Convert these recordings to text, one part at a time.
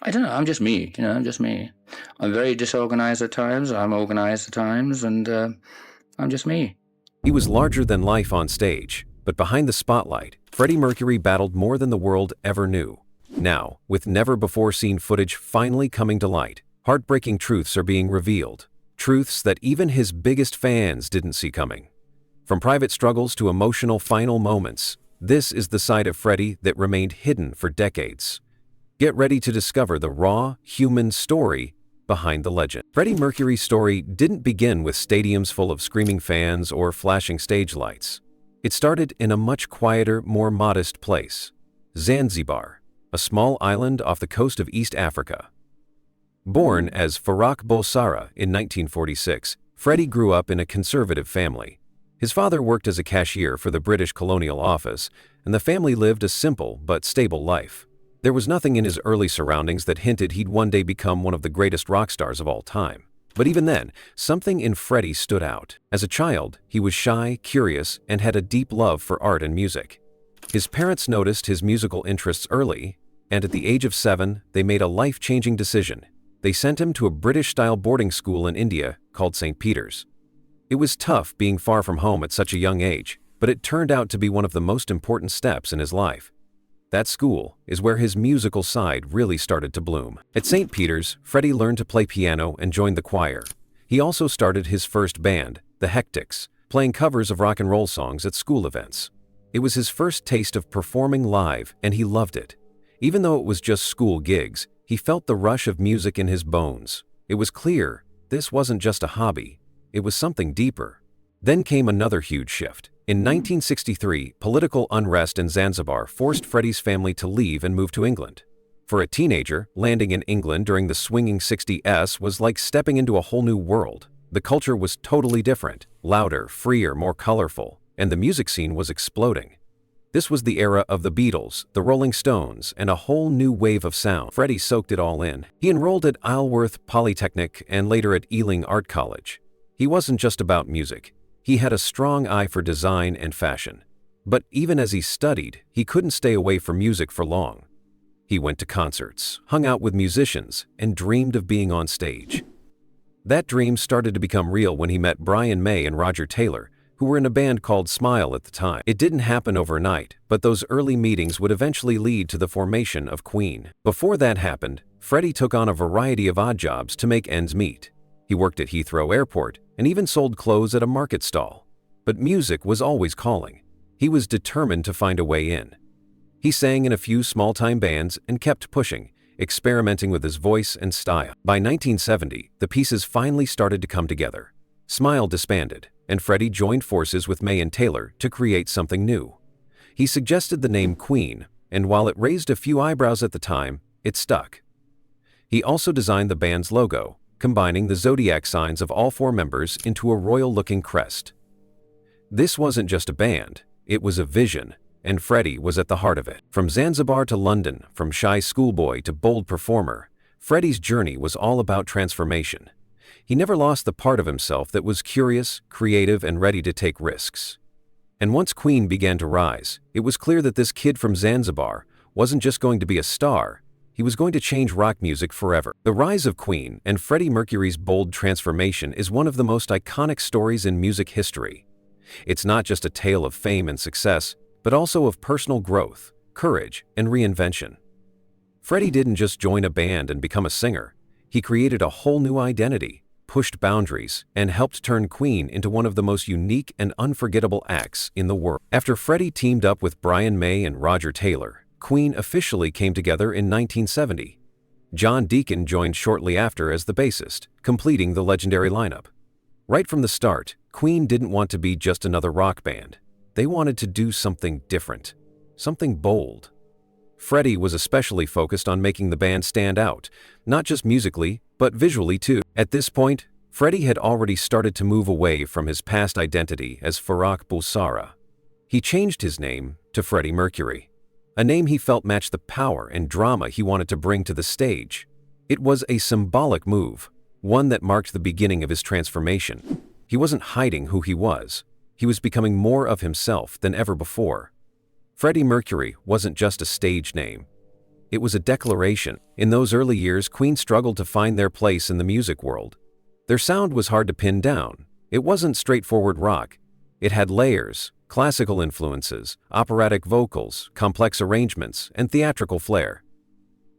I don't know. I'm just me. I'm just me. I'm very disorganized at times. I'm organized at times, and I'm just me. He was larger than life on stage, but behind the spotlight, Freddie Mercury battled more than the world ever knew. Now, with never-before-seen footage finally coming to light, heartbreaking truths are being revealed. Truths that even his biggest fans didn't see coming. From private struggles to emotional final moments, this is the side of Freddie that remained hidden for decades. Get ready to discover the raw, human story behind the legend. Freddie Mercury's story didn't begin with stadiums full of screaming fans or flashing stage lights. It started in a much quieter, more modest place, Zanzibar, a small island off the coast of East Africa. Born as Farrokh Bulsara in 1946, Freddie grew up in a conservative family. His father worked as a cashier for the British Colonial Office, and the family lived a simple but stable life. There was nothing in his early surroundings that hinted he'd one day become one of the greatest rock stars of all time. But even then, something in Freddie stood out. As a child, he was shy, curious, and had a deep love for art and music. His parents noticed his musical interests early, and at the age of 7, they made a life-changing decision. They sent him to a British-style boarding school in India called St. Peter's. It was tough being far from home at such a young age, but it turned out to be one of the most important steps in his life. That school is where his musical side really started to bloom. At St. Peter's, Freddie learned to play piano and joined the choir. He also started his first band, the Hectics, playing covers of rock and roll songs at school events. It was his first taste of performing live, and he loved it. Even though it was just school gigs, he felt the rush of music in his bones. It was clear this wasn't just a hobby, it was something deeper. Then came another huge shift. In 1963, political unrest in Zanzibar forced Freddie's family to leave and move to England. For a teenager, landing in England during the swinging 60s was like stepping into a whole new world. The culture was totally different, louder, freer, more colorful, and the music scene was exploding. This was the era of the Beatles, the Rolling Stones, and a whole new wave of sound. Freddie soaked it all in. He enrolled at Isleworth Polytechnic and later at Ealing Art College. He wasn't just about music. He had a strong eye for design and fashion. But even as he studied, he couldn't stay away from music for long. He went to concerts, hung out with musicians, and dreamed of being on stage. That dream started to become real when he met Brian May and Roger Taylor, who were in a band called Smile at the time. It didn't happen overnight, but those early meetings would eventually lead to the formation of Queen. Before that happened, Freddie took on a variety of odd jobs to make ends meet. He worked at Heathrow Airport and even sold clothes at a market stall. But music was always calling. He was determined to find a way in. He sang in a few small-time bands and kept pushing, experimenting with his voice and style. By 1970, the pieces finally started to come together. Smile disbanded, and Freddie joined forces with May and Taylor to create something new. He suggested the name Queen, and while it raised a few eyebrows at the time, it stuck. He also designed the band's logo, combining the zodiac signs of all 4 members into a royal-looking crest. This wasn't just a band, it was a vision, and Freddie was at the heart of it. From Zanzibar to London, from shy schoolboy to bold performer, Freddie's journey was all about transformation. He never lost the part of himself that was curious, creative, and ready to take risks. And once Queen began to rise, it was clear that this kid from Zanzibar wasn't just going to be a star, he was going to change rock music forever. The rise of Queen and Freddie Mercury's bold transformation is one of the most iconic stories in music history. It's not just a tale of fame and success, but also of personal growth, courage, and reinvention. Freddie didn't just join a band and become a singer. He created a whole new identity, pushed boundaries, and helped turn Queen into one of the most unique and unforgettable acts in the world. After Freddie teamed up with Brian May and Roger Taylor, Queen officially came together in 1970. John Deacon joined shortly after as the bassist, completing the legendary lineup. Right from the start, Queen didn't want to be just another rock band. They wanted to do something different, something bold. Freddie was especially focused on making the band stand out, not just musically, but visually too. At this point, Freddie had already started to move away from his past identity as Farrokh Bulsara. He changed his name to Freddie Mercury, a name he felt matched the power and drama he wanted to bring to the stage. It was a symbolic move, one that marked the beginning of his transformation. He wasn't hiding who he was becoming more of himself than ever before. Freddie Mercury wasn't just a stage name. It was a declaration. In those early years, Queen struggled to find their place in the music world. Their sound was hard to pin down. It wasn't straightforward rock. It had layers, classical influences, operatic vocals, complex arrangements, and theatrical flair.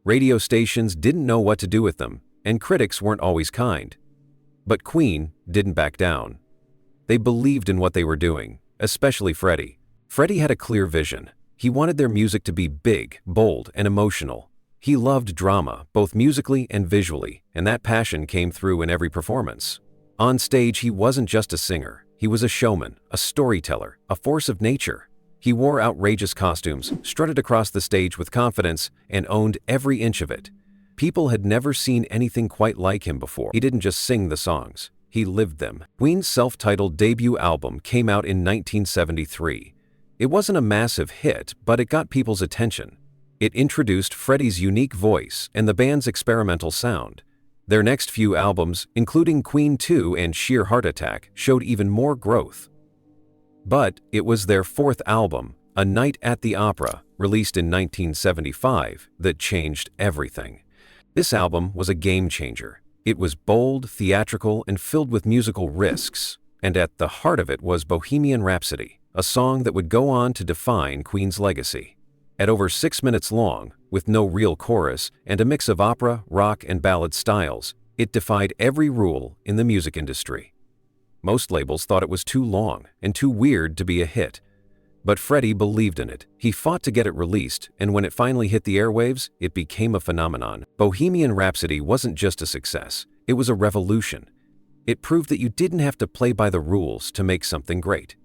Radio stations didn't know what to do with them, and critics weren't always kind. But Queen didn't back down. They believed in what they were doing, especially Freddie. Freddie had a clear vision. He wanted their music to be big, bold, and emotional. He loved drama, both musically and visually, and that passion came through in every performance. On stage, he wasn't just a singer. He was a showman, a storyteller, a force of nature. He wore outrageous costumes, strutted across the stage with confidence, and owned every inch of it. People had never seen anything quite like him before. He didn't just sing the songs, he lived them. Queen's self-titled debut album came out in 1973. It wasn't a massive hit, but it got people's attention. It introduced Freddie's unique voice and the band's experimental sound. Their next few albums, including Queen II and Sheer Heart Attack, showed even more growth. But it was their fourth album, A Night at the Opera, released in 1975, that changed everything. This album was a game changer. It was bold, theatrical, and filled with musical risks, and at the heart of it was Bohemian Rhapsody, a song that would go on to define Queen's legacy. At over 6 minutes long, with no real chorus and a mix of opera, rock, and ballad styles, it defied every rule in the music industry. Most labels thought it was too long and too weird to be a hit. But Freddie believed in it. He fought to get it released, and when it finally hit the airwaves, it became a phenomenon. Bohemian Rhapsody wasn't just a success, it was a revolution. It proved that you didn't have to play by the rules to make something great.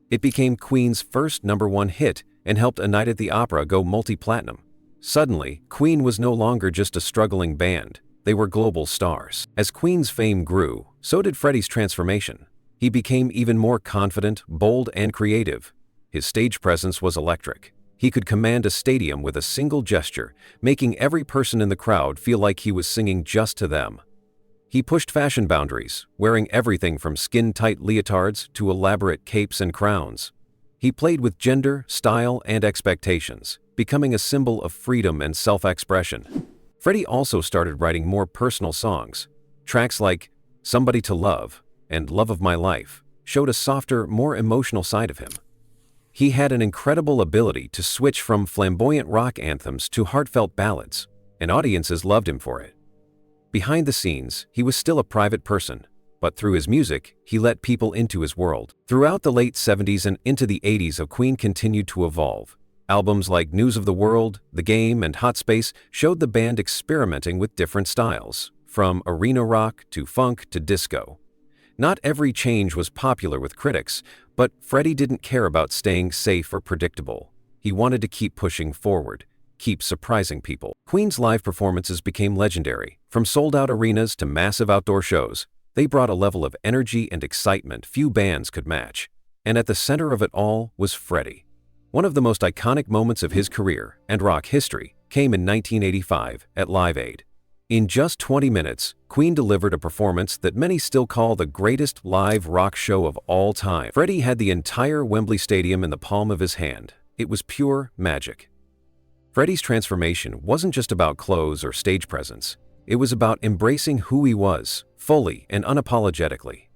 It became Queen's first #1 hit and helped A Night at the Opera go multi-platinum. Suddenly, Queen was no longer just a struggling band. They were global stars. As Queen's fame grew, so did Freddie's transformation. He became even more confident, bold, and creative. His stage presence was electric. He could command a stadium with a single gesture, making every person in the crowd feel like he was singing just to them. He pushed fashion boundaries, wearing everything from skin-tight leotards to elaborate capes and crowns. He played with gender, style, and expectations, becoming a symbol of freedom and self-expression. Freddie also started writing more personal songs. Tracks like Somebody to Love and Love of My Life showed a softer, more emotional side of him. He had an incredible ability to switch from flamboyant rock anthems to heartfelt ballads, and audiences loved him for it. Behind the scenes, he was still a private person, but through his music, he let people into his world. Throughout the late 70s and into the 80s, Queen continued to evolve. Albums like News of the World, The Game, and Hot Space showed the band experimenting with different styles, from arena rock to funk to disco. Not every change was popular with critics, but Freddie didn't care about staying safe or predictable. He wanted to keep pushing forward, keep surprising people. Queen's live performances became legendary. From sold-out arenas to massive outdoor shows, they brought a level of energy and excitement few bands could match. And at the center of it all was Freddie. One of the most iconic moments of his career and rock history came in 1985 at Live Aid. In just 20 minutes, Queen delivered a performance that many still call the greatest live rock show of all time. Freddie had the entire Wembley Stadium in the palm of his hand. It was pure magic. Freddie's transformation wasn't just about clothes or stage presence. It was about embracing who he was, fully and unapologetically.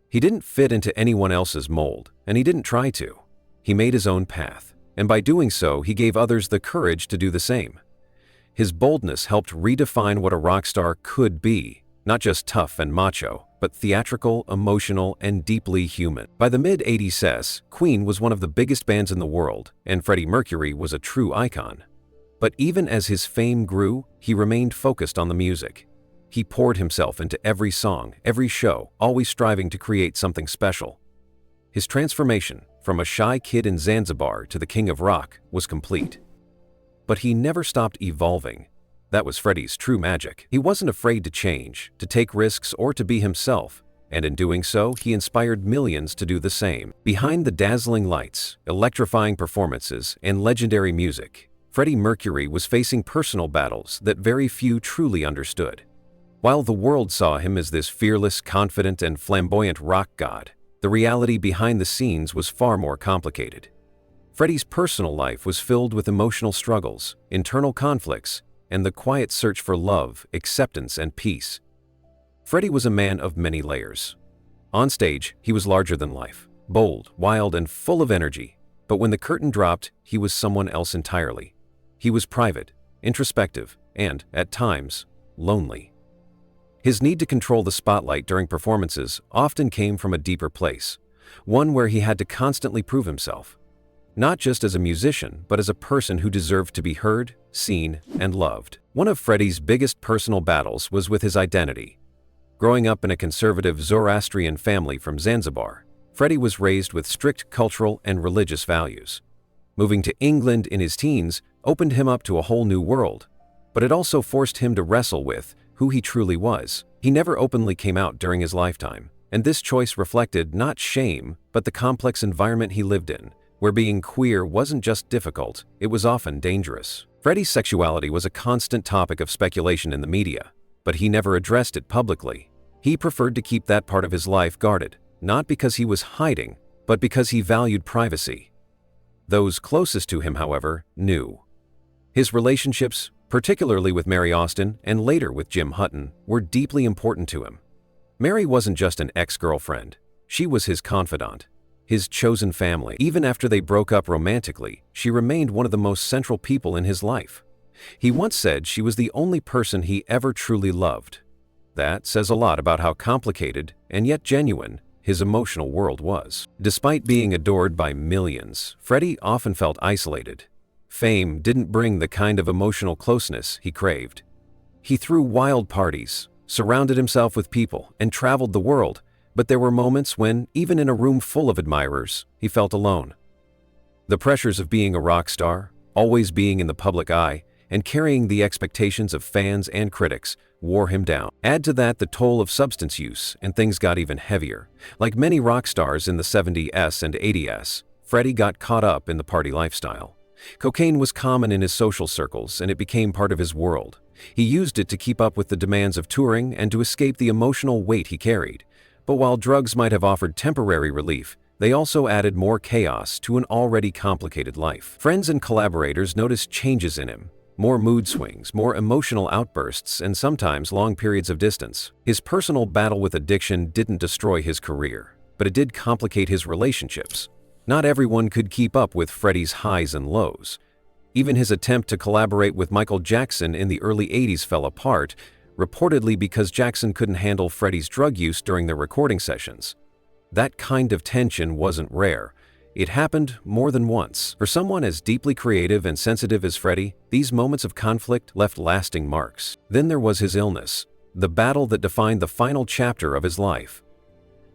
He didn't fit into anyone else's mold, and he didn't try to. He made his own path, and by doing so, he gave others the courage to do the same. His boldness helped redefine what a rock star could be, not just tough and macho, but theatrical, emotional, and deeply human. By the mid-80s, Queen was one of the biggest bands in the world, and Freddie Mercury was a true icon. But even as his fame grew, he remained focused on the music. He poured himself into every song, every show, always striving to create something special. His transformation, from a shy kid in Zanzibar to the king of rock, was complete. But he never stopped evolving. That was Freddie's true magic. He wasn't afraid to change, to take risks, or to be himself, and in doing so, he inspired millions to do the same. Behind the dazzling lights, electrifying performances, and legendary music, Freddie Mercury was facing personal battles that very few truly understood. While the world saw him as this fearless, confident, and flamboyant rock god, the reality behind the scenes was far more complicated. Freddie's personal life was filled with emotional struggles, internal conflicts, and the quiet search for love, acceptance, and peace. Freddie was a man of many layers. On stage, he was larger than life, bold, wild, and full of energy. But when the curtain dropped, he was someone else entirely. He was private, introspective, and, at times, lonely. His need to control the spotlight during performances often came from a deeper place, one where he had to constantly prove himself. Not just as a musician, but as a person who deserved to be heard, seen, and loved. One of Freddie's biggest personal battles was with his identity. Growing up in a conservative Zoroastrian family from Zanzibar, Freddie was raised with strict cultural and religious values. Moving to England in his teens opened him up to a whole new world, but it also forced him to wrestle with who he truly was. He never openly came out during his lifetime, and this choice reflected not shame, but the complex environment he lived in, where being queer wasn't just difficult, it was often dangerous. Freddie's sexuality was a constant topic of speculation in the media, but he never addressed it publicly. He preferred to keep that part of his life guarded, not because he was hiding, but because he valued privacy. Those closest to him, however, knew. His relationships, particularly with Mary Austin and later with Jim Hutton, were deeply important to him. Mary wasn't just an ex-girlfriend, she was his confidant, his chosen family. Even after they broke up romantically, she remained one of the most central people in his life. He once said she was the only person he ever truly loved. That says a lot about how complicated, and yet genuine, his emotional world was. Despite being adored by millions, Freddie often felt isolated. Fame didn't bring the kind of emotional closeness he craved. He threw wild parties, surrounded himself with people, and traveled the world, but there were moments when, even in a room full of admirers, he felt alone. The pressures of being a rock star, always being in the public eye, and carrying the expectations of fans and critics wore him down. Add to that the toll of substance use, and things got even heavier. Like many rock stars in the 70s and 80s, Freddie got caught up in the party lifestyle. Cocaine was common in his social circles, and it became part of his world. He used it to keep up with the demands of touring and to escape the emotional weight he carried. But while drugs might have offered temporary relief, they also added more chaos to an already complicated life. Friends and collaborators noticed changes in him. More mood swings, more emotional outbursts, and sometimes long periods of distance. His personal battle with addiction didn't destroy his career, but it did complicate his relationships. Not everyone could keep up with Freddie's highs and lows. Even his attempt to collaborate with Michael Jackson in the early 80s fell apart, reportedly because Jackson couldn't handle Freddie's drug use during their recording sessions. That kind of tension wasn't rare. It happened more than once. For someone as deeply creative and sensitive as Freddie, these moments of conflict left lasting marks. Then there was his illness, the battle that defined the final chapter of his life.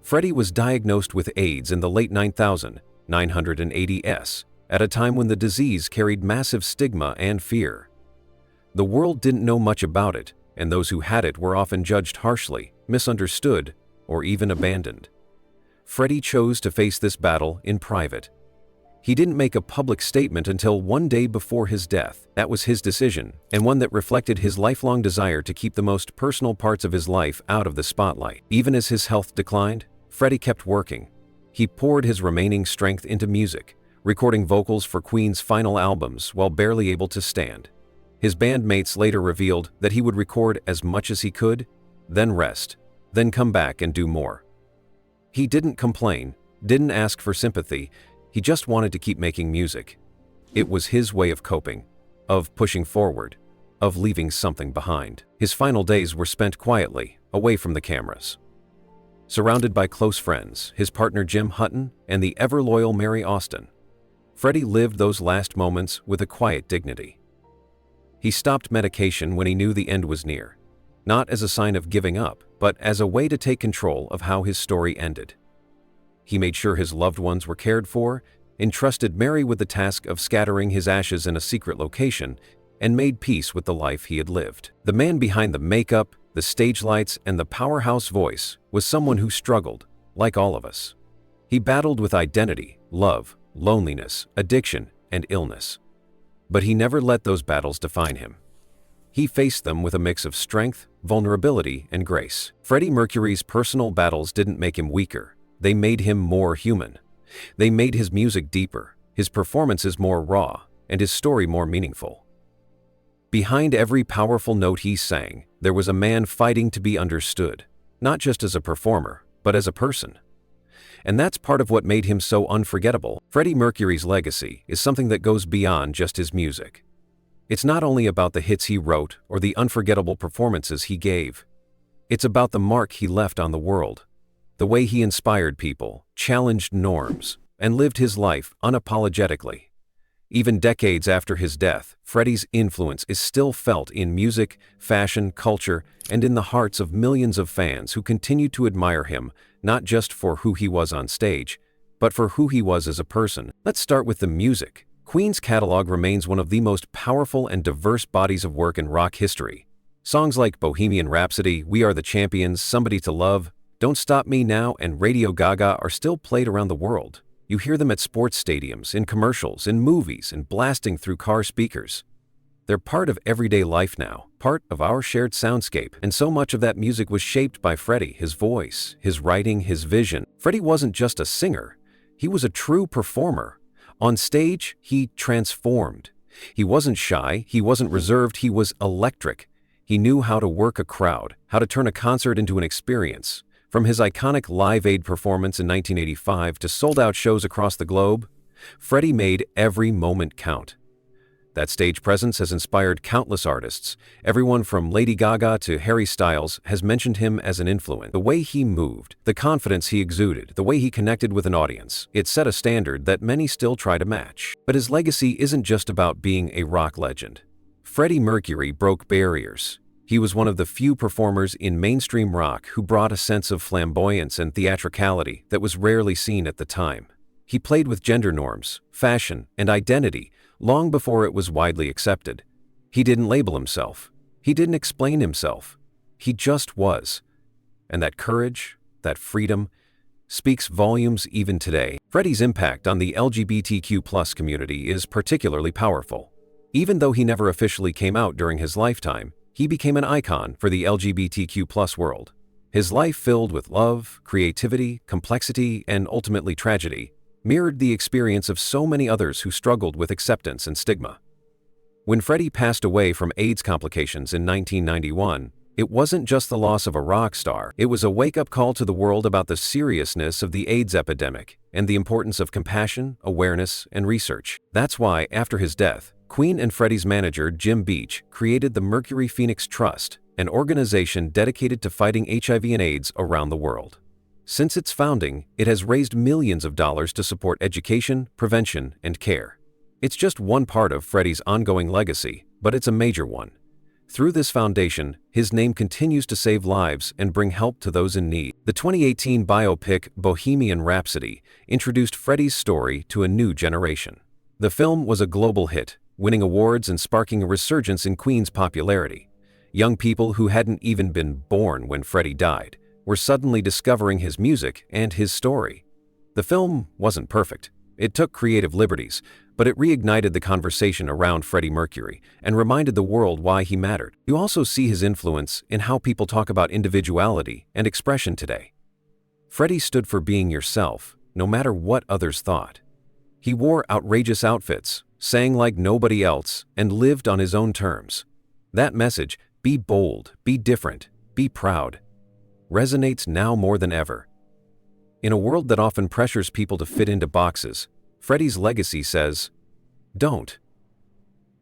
Freddie was diagnosed with AIDS in the late 1980s, at a time when the disease carried massive stigma and fear. The world didn't know much about it, and those who had it were often judged harshly, misunderstood, or even abandoned. Freddie chose to face this battle in private. He didn't make a public statement until one day before his death. That was his decision, and one that reflected his lifelong desire to keep the most personal parts of his life out of the spotlight. Even as his health declined, Freddie kept working. He poured his remaining strength into music, recording vocals for Queen's final albums while barely able to stand. His bandmates later revealed that he would record as much as he could, then rest, then come back and do more. He didn't complain, didn't ask for sympathy, he just wanted to keep making music. It was his way of coping, of pushing forward, of leaving something behind. His final days were spent quietly, away from the cameras. Surrounded by close friends, his partner Jim Hutton and the ever-loyal Mary Austin, Freddie lived those last moments with a quiet dignity. He stopped medication when he knew the end was near, not as a sign of giving up, but as a way to take control of how his story ended. He made sure his loved ones were cared for, entrusted Mary with the task of scattering his ashes in a secret location, and made peace with the life he had lived. The man behind the makeup, the stage lights, and the powerhouse voice was someone who struggled, like all of us. He battled with identity, love, loneliness, addiction, and illness. But he never let those battles define him. He faced them with a mix of strength, vulnerability, and grace. Freddie Mercury's personal battles didn't make him weaker. They made him more human. They made his music deeper, his performances more raw, and his story more meaningful. Behind every powerful note he sang, there was a man fighting to be understood, not just as a performer, but as a person. And that's part of what made him so unforgettable. Freddie Mercury's legacy is something that goes beyond just his music. It's not only about the hits he wrote or the unforgettable performances he gave. It's about the mark he left on the world, the way he inspired people, challenged norms, and lived his life unapologetically. Even decades after his death, Freddie's influence is still felt in music, fashion, culture, and in the hearts of millions of fans who continue to admire him, not just for who he was on stage, but for who he was as a person. Let's start with the music. Queen's catalog remains one of the most powerful and diverse bodies of work in rock history. Songs like Bohemian Rhapsody, We Are the Champions, Somebody to Love, Don't Stop Me Now, and Radio Gaga are still played around the world. You hear them at sports stadiums, in commercials, in movies, and blasting through car speakers. They're part of everyday life now, part of our shared soundscape, and so much of that music was shaped by Freddie, his voice, his writing, his vision. Freddie wasn't just a singer, he was a true performer. On stage, he transformed. He wasn't shy, he wasn't reserved, he was electric. He knew how to work a crowd, how to turn a concert into an experience. From his iconic Live Aid performance in 1985 to sold-out shows across the globe, Freddie made every moment count. That stage presence has inspired countless artists. Everyone from Lady Gaga to Harry Styles has mentioned him as an influence. The way he moved, the confidence he exuded, the way he connected with an audience, it set a standard that many still try to match. But his legacy isn't just about being a rock legend. Freddie Mercury broke barriers. He was one of the few performers in mainstream rock who brought a sense of flamboyance and theatricality that was rarely seen at the time. He played with gender norms, fashion, and identity long before it was widely accepted. He didn't label himself. He didn't explain himself. He just was. And that courage, that freedom, speaks volumes even today. Freddie's impact on the LGBTQ+ community is particularly powerful. Even though he never officially came out during his lifetime, he became an icon for the LGBTQ+ world. His life, filled with love, creativity, complexity, and ultimately tragedy, mirrored the experience of so many others who struggled with acceptance and stigma. When Freddie passed away from AIDS complications in 1991, it wasn't just the loss of a rock star, it was a wake-up call to the world about the seriousness of the AIDS epidemic and the importance of compassion, awareness, and research. That's why, after his death, Queen and Freddie's manager, Jim Beach, created the Mercury Phoenix Trust, an organization dedicated to fighting HIV and AIDS around the world. Since its founding, it has raised millions of dollars to support education, prevention, and care. It's just one part of Freddie's ongoing legacy, but it's a major one. Through this foundation, his name continues to save lives and bring help to those in need. The 2018 biopic Bohemian Rhapsody introduced Freddie's story to a new generation. The film was a global hit, winning awards and sparking a resurgence in Queen's popularity. Young people who hadn't even been born when Freddie died were suddenly discovering his music and his story. The film wasn't perfect. It took creative liberties, but it reignited the conversation around Freddie Mercury and reminded the world why he mattered. You also see his influence in how people talk about individuality and expression today. Freddie stood for being yourself, no matter what others thought. He wore outrageous outfits, sang like nobody else, and lived on his own terms. That message, be bold, be different, be proud, resonates now more than ever. In a world that often pressures people to fit into boxes, Freddie's legacy says, don't.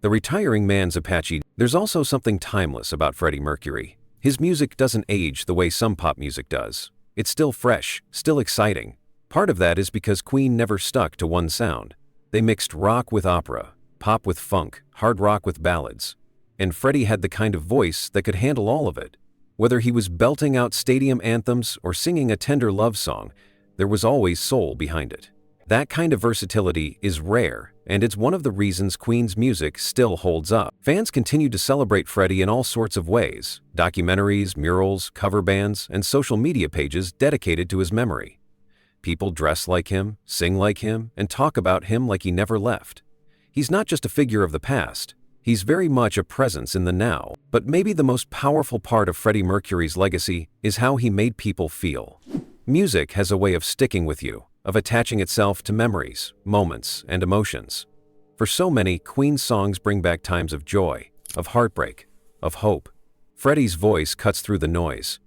The retiring man's Apache. There's also something timeless about Freddie Mercury. His music doesn't age the way some pop music does. It's still fresh, still exciting. Part of that is because Queen never stuck to one sound. They mixed rock with opera, pop with funk, hard rock with ballads. And Freddie had the kind of voice that could handle all of it. Whether he was belting out stadium anthems or singing a tender love song, there was always soul behind it. That kind of versatility is rare, and it's one of the reasons Queen's music still holds up. Fans continue to celebrate Freddie in all sorts of ways: documentaries, murals, cover bands, and social media pages dedicated to his memory. People dress like him, sing like him, and talk about him like he never left. He's not just a figure of the past. He's very much a presence in the now. But maybe the most powerful part of Freddie Mercury's legacy is how he made people feel. Music has a way of sticking with you, of attaching itself to memories, moments, and emotions. For so many, Queen's songs bring back times of joy, of heartbreak, of hope. Freddie's voice cuts through the noise.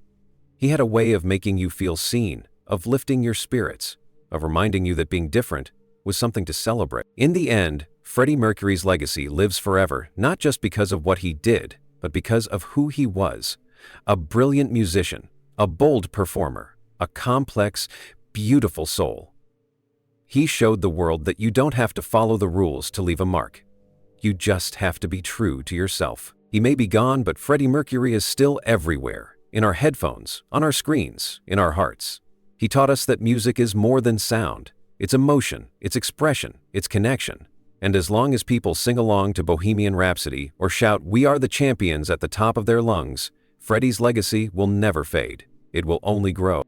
He had a way of making you feel seen, of lifting your spirits, of reminding you that being different was something to celebrate. In the end, Freddie Mercury's legacy lives forever, not just because of what he did, but because of who he was. A brilliant musician, a bold performer, a complex, beautiful soul. He showed the world that you don't have to follow the rules to leave a mark. You just have to be true to yourself. He may be gone, but Freddie Mercury is still everywhere. In our headphones, on our screens, in our hearts. He taught us that music is more than sound. It's emotion, it's expression, it's connection. And as long as people sing along to Bohemian Rhapsody or shout "We are the champions" at the top of their lungs, Freddie's legacy will never fade. It will only grow.